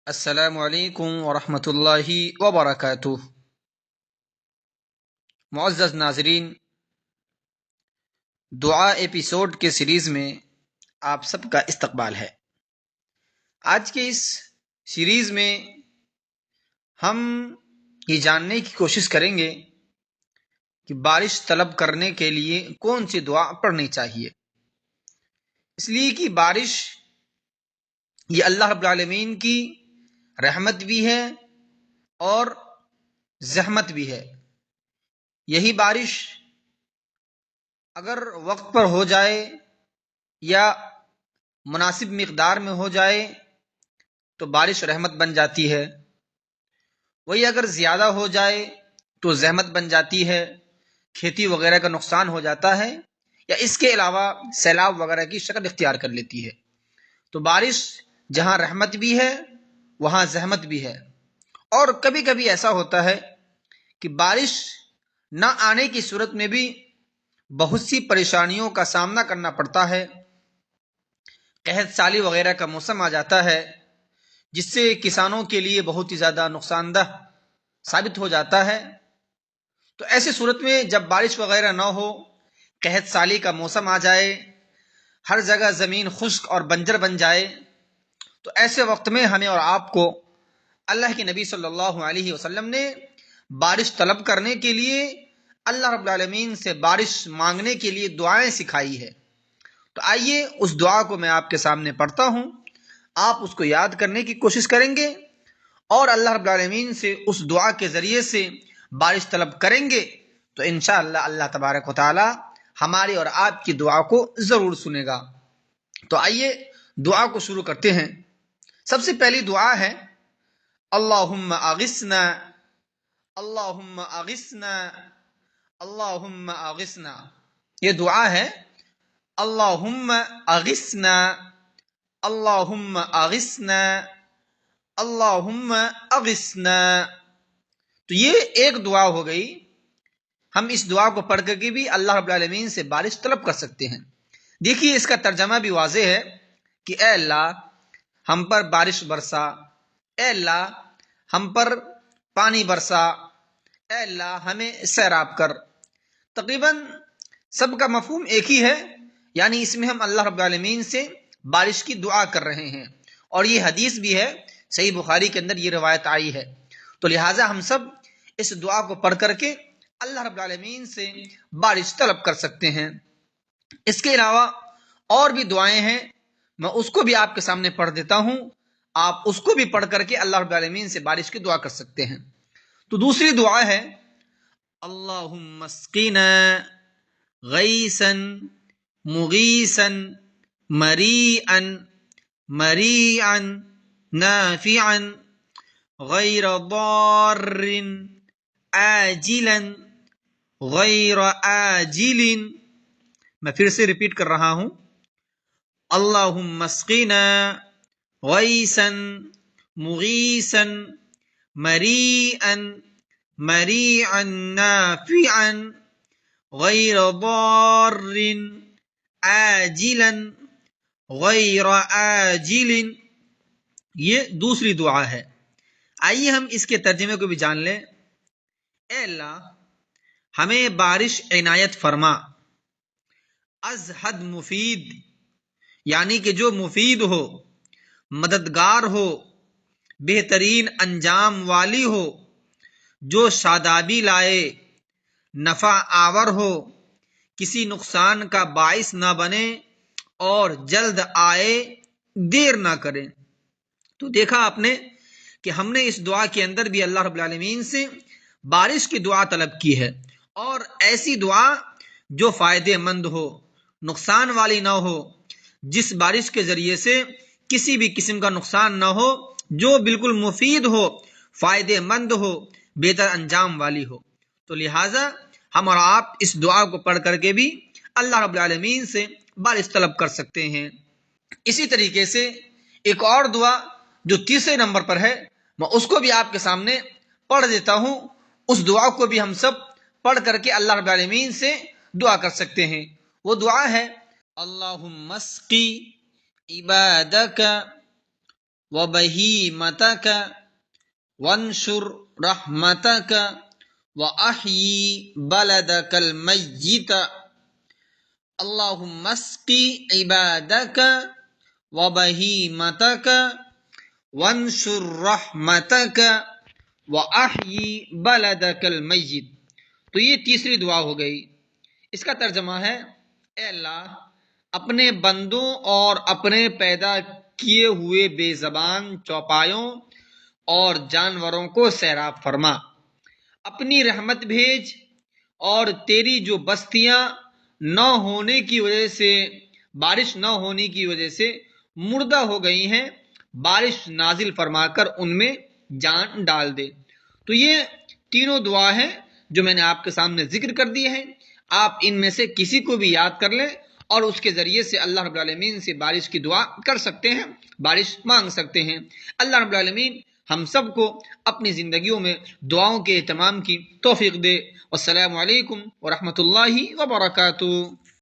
السلام علیکم ورحمۃ اللہ وبرکاتہ۔ معزز ناظرین، دعا ایپیسوڈ کے سیریز میں آپ سب کا استقبال ہے۔ آج کے اس سیریز میں ہم یہ جاننے کی کوشش کریں گے کہ بارش طلب کرنے کے لیے کون سی دعا پڑھنی چاہیے، اس لیے کہ بارش یہ اللہ رب العالمین کی رحمت بھی ہے اور زحمت بھی ہے۔ یہی بارش اگر وقت پر ہو جائے یا مناسب مقدار میں ہو جائے تو بارش رحمت بن جاتی ہے، وہی اگر زیادہ ہو جائے تو زحمت بن جاتی ہے، کھیتی وغیرہ کا نقصان ہو جاتا ہے یا اس کے علاوہ سیلاب وغیرہ کی شکل اختیار کر لیتی ہے۔ تو بارش جہاں رحمت بھی ہے وہاں زحمت بھی ہے، اور کبھی کبھی ایسا ہوتا ہے کہ بارش نہ آنے کی صورت میں بھی بہت سی پریشانیوں کا سامنا کرنا پڑتا ہے۔ قحط سالی وغیرہ کا موسم آ جاتا ہے جس سے کسانوں کے لیے بہت ہی زیادہ نقصان دہ ثابت ہو جاتا ہے۔ تو ایسی صورت میں جب بارش وغیرہ نہ ہو، قحط سالی کا موسم آ جائے، ہر جگہ زمین خشک اور بنجر بن جائے، تو ایسے وقت میں ہمیں اور آپ کو اللہ کے نبی صلی اللہ علیہ وسلم نے بارش طلب کرنے کے لیے اللہ رب العالمین سے بارش مانگنے کے لیے دعائیں سکھائی ہے۔ تو آئیے اس دعا کو میں آپ کے سامنے پڑھتا ہوں، آپ اس کو یاد کرنے کی کوشش کریں گے اور اللہ رب العالمین سے اس دعا کے ذریعے سے بارش طلب کریں گے تو انشاءاللہ اللہ تبارک و تعالی ہماری اور آپ کی دعا کو ضرور سنے گا۔ تو آئیے دعا کو شروع کرتے ہیں۔ سب سے پہلی دعا ہے اللہم اغثنا، اللہم اغثنا، اللہم اغثنا۔ یہ دعا ہے اللہم اغثنا، اللہم اغثنا، اللہم اغثنا۔ تو یہ ایک دعا ہو گئی۔ ہم اس دعا کو پڑھ کر کے بھی اللہ رب العالمین سے بارش طلب کر سکتے ہیں۔ دیکھیے اس کا ترجمہ بھی واضح ہے کہ اے اللہ ہم پر بارش برسا، اے اللہ ہم پر پانی برسا، اے اللہ ہمیں سیراب کر۔ تقریباً سب کا مفہوم ایک ہی ہے، یعنی اس میں ہم اللہ رب العالمین سے بارش کی دعا کر رہے ہیں، اور یہ حدیث بھی ہے، صحیح بخاری کے اندر یہ روایت آئی ہے۔ تو لہٰذا ہم سب اس دعا کو پڑھ کر کے اللہ رب العالمین سے بارش طلب کر سکتے ہیں۔ اس کے علاوہ اور بھی دعائیں ہیں، میں اس کو بھی آپ کے سامنے پڑھ دیتا ہوں، آپ اس کو بھی پڑھ کر کے اللہ رب العالمین سے بارش کی دعا کر سکتے ہیں۔ تو دوسری دعا ہے اللہم اسقنا غیثا مغیثا مریعا مریعا نافعا غیر ضار عاجلا غیر آجل۔ میں پھر سے ریپیٹ کر رہا ہوں، اللہم اسقنا غیثا مغیثا مریعا مریعا نافعا غیر ضار عاجلا غیر آجل۔ یہ دوسری دعا ہے۔ آئیے ہم اس کے ترجمے کو بھی جان لیں۔ اے اللہ ہمیں بارش عنایت فرما، از حد مفید، یعنی کہ جو مفید ہو، مددگار ہو، بہترین انجام والی ہو، جو شادابی لائے، نفع آور ہو، کسی نقصان کا باعث نہ بنے اور جلد آئے، دیر نہ کرے۔ تو دیکھا آپ نے کہ ہم نے اس دعا کے اندر بھی اللہ رب العالمین سے بارش کی دعا طلب کی ہے، اور ایسی دعا جو فائدے مند ہو، نقصان والی نہ ہو، جس بارش کے ذریعے سے کسی بھی قسم کا نقصان نہ ہو، جو بالکل مفید ہو، فائدے مند ہو، بہتر انجام والی ہو۔ تو لہٰذا ہم اور آپ اس دعا کو پڑھ کر کے بھی اللہ رب العالمین سے بارش طلب کر سکتے ہیں۔ اسی طریقے سے ایک اور دعا جو تیسرے نمبر پر ہے، میں اس کو بھی آپ کے سامنے پڑھ دیتا ہوں۔ اس دعا کو بھی ہم سب پڑھ کر کے اللہ رب العالمین سے دعا کر سکتے ہیں۔ وہ دعا ہے اللہم اسقی عبادک وبهيمتك وانشر رحمتك وأحيي بلدك الميت اللهم اسقِ عبادك وبهيمتك وانشر رحمتك وأحيي بلدك الميت۔ تو یہ تیسری دعا ہو گئی۔ اس کا ترجمہ ہے، اے اللہ اپنے بندوں اور اپنے پیدا کیے ہوئے بے زبان چوپایوں اور جانوروں کو سیراب فرما، اپنی رحمت بھیج، اور تیری جو بستیاں نہ ہونے کی وجہ سے، بارش نہ ہونے کی وجہ سے مردہ ہو گئی ہیں، بارش نازل فرما کر ان میں جان ڈال دے۔ تو یہ تینوں دعا ہیں جو میں نے آپ کے سامنے ذکر کر دی ہیں۔ آپ ان میں سے کسی کو بھی یاد کر لیں اور اس کے ذریعے سے اللہ رب العالمین سے بارش کی دعا کر سکتے ہیں، بارش مانگ سکتے ہیں۔ اللہ رب العالمین ہم سب کو اپنی زندگیوں میں دعاؤں کے اہتمام کی توفیق دے۔ والسلام علیکم ورحمۃ اللہ وبرکاتہ۔